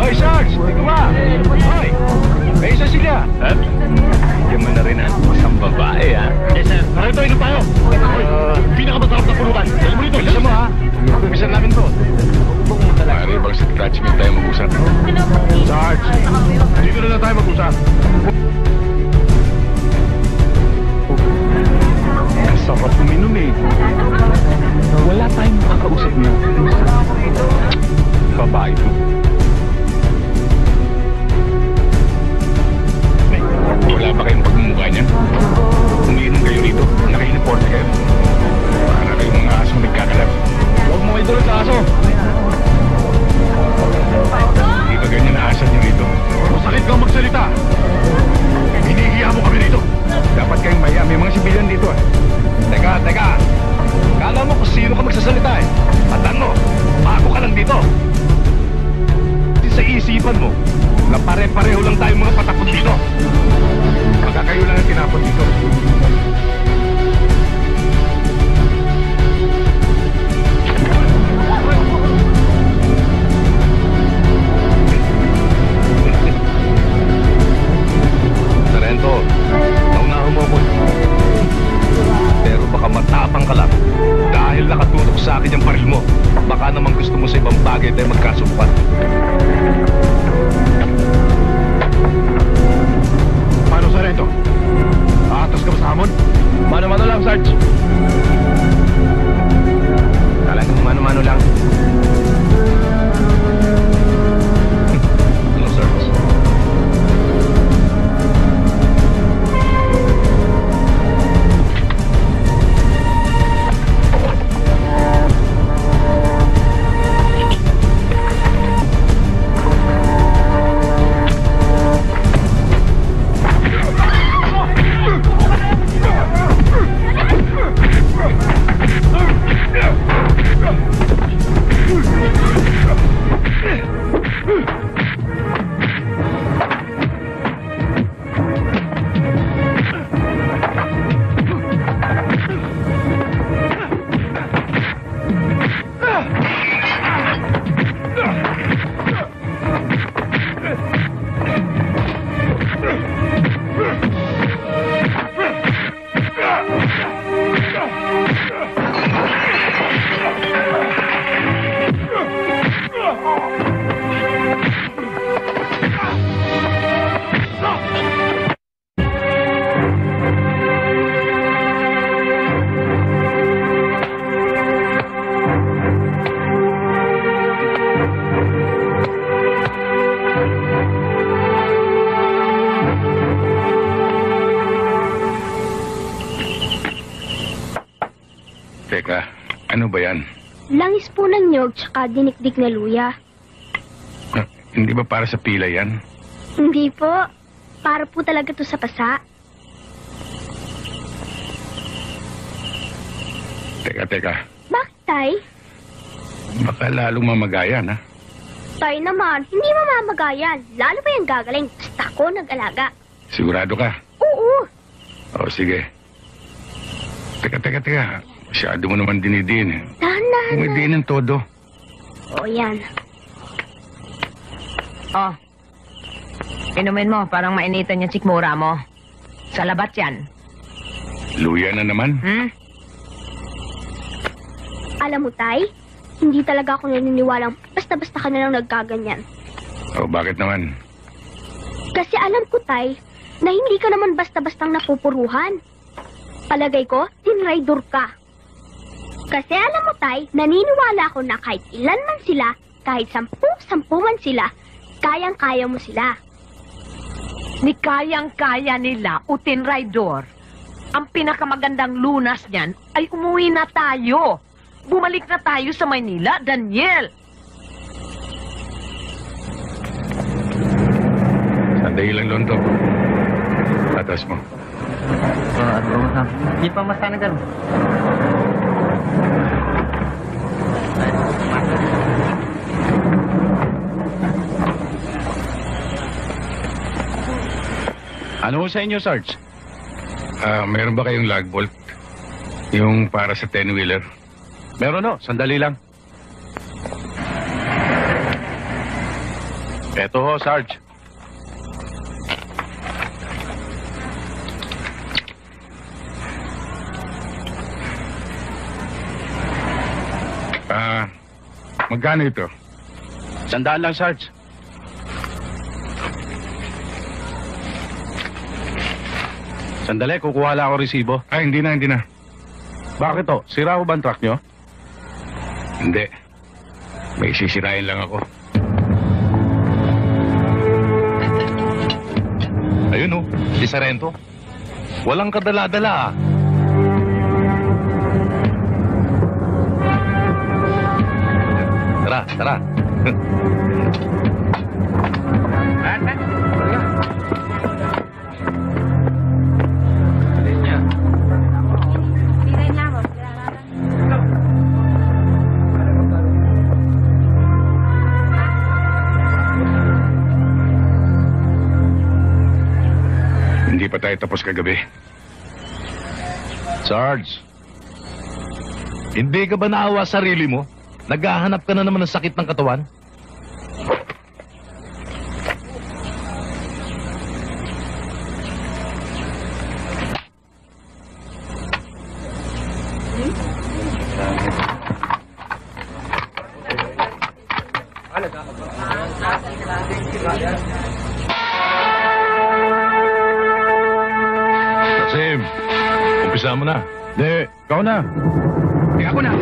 Hoy, Sarge! Dito ba? Hoy! May isa sila! Ha? Bigyan mo na rin ang isang babae, ha? Eh, sir, narito, inom tayo. Pinakamasarap na pulutan. Dali mo rito. Bilisan mo, ha? Bilisan namin to. Maaari bang sa detachment tayo mag-usap? Sarge! Dito na lang tayo mag-usap. Ang sarap uminom, eh. Wala tayong makakausap niya. Babae to. Wala ba kayong pagmumukha niya? Umiinom kayo rito. Naka-uniform kayo. Para kayong mga aso nagkakalap. Huwag mo idol sa aso. Hindi ba ganyan na asal niyo rito? Masakit kang magsalita. Hinihiya mo kami rito. Dapat kayong maya. May mga sibilyan dito, eh. Teka. Kala mo kung sino ka magsasalita, eh. Tandaan mo, bago ka lang dito. Sa isipan mo, na pare-pareho lang tayong mga patakot dito. Baka kayo lang ang tinapon dito. Sarento, naunahan mo ako. Pero baka matapang ka lang. Dahil nakatutok sa akin yung baril mo. Baka naman gusto mo sa ibang bagay tayo magkasumpat. Paano, Sarento? Aatas ka ba sa hamon? Mano-mano lang, Sarge. Talagang mano-mano lang. Ano, Sarge? Teka, ano ba yan? Langis po ng nyog tsaka dinikdik na luya. Hindi ba para sa pila yan? Hindi po. Para po talaga to sa pasa. Teka. Bakit, Tay? Baka lalong mamagayan, ha? Tay naman, hindi mamamagayan. Lalo pa yung gagaling. Basta ako nag-alaga. Sigurado ka? Oo. O, sige. Teka. Masyado mo naman dinidin, eh. Dahan-dahan. Umidinin todo. O, yan. Oh. Inumin mo, parang mainitan yung sikmura mo. Sa labat yan. Luya na naman. Alam mo, Tay, hindi talaga ako naniniwalang basta-basta ka na lang nagkaganyan. O, bakit naman? Kasi alam ko, Tay, na hindi ka naman basta-bastang napupuruhan. Palagay ko, tinraidor ka. Kasi alam mo, Tay, naniniwala ako na kahit ilan man sila, kahit 10 man sila, kayang-kaya mo sila. Ni kayang-kaya nila, utinraidor. Ang pinakamagandang lunas niyan ay umuwi na tayo. Bumalik na tayo sa Maynila, Daniel. Sandali lang, Lonto. Atas mo. Hindi pa masanagan. Ano sa inyo, Sarge? Meron ba kayong log bolt? Yung para sa 10-wheeler? Meron no, sandali lang. Eto ho, Sarge. Magkano ito? 100 lang, Sarge. Sandali, kukuha lang ako resibo. Ay, hindi na. Bakit to? Sira ko ba ang truck nyo? Hindi. May sisirain lang ako. Ayun oh, si Sarento. Walang kadala-dala ah. Tara. Hindi pa tayo tapos kagabi. Sarge, hindi ka ba naawa sa sarili mo? Naghahanap ka na naman ng sakit ng katawan? Sim, umpisa mo na. Hindi, ikaw na. Di ako na.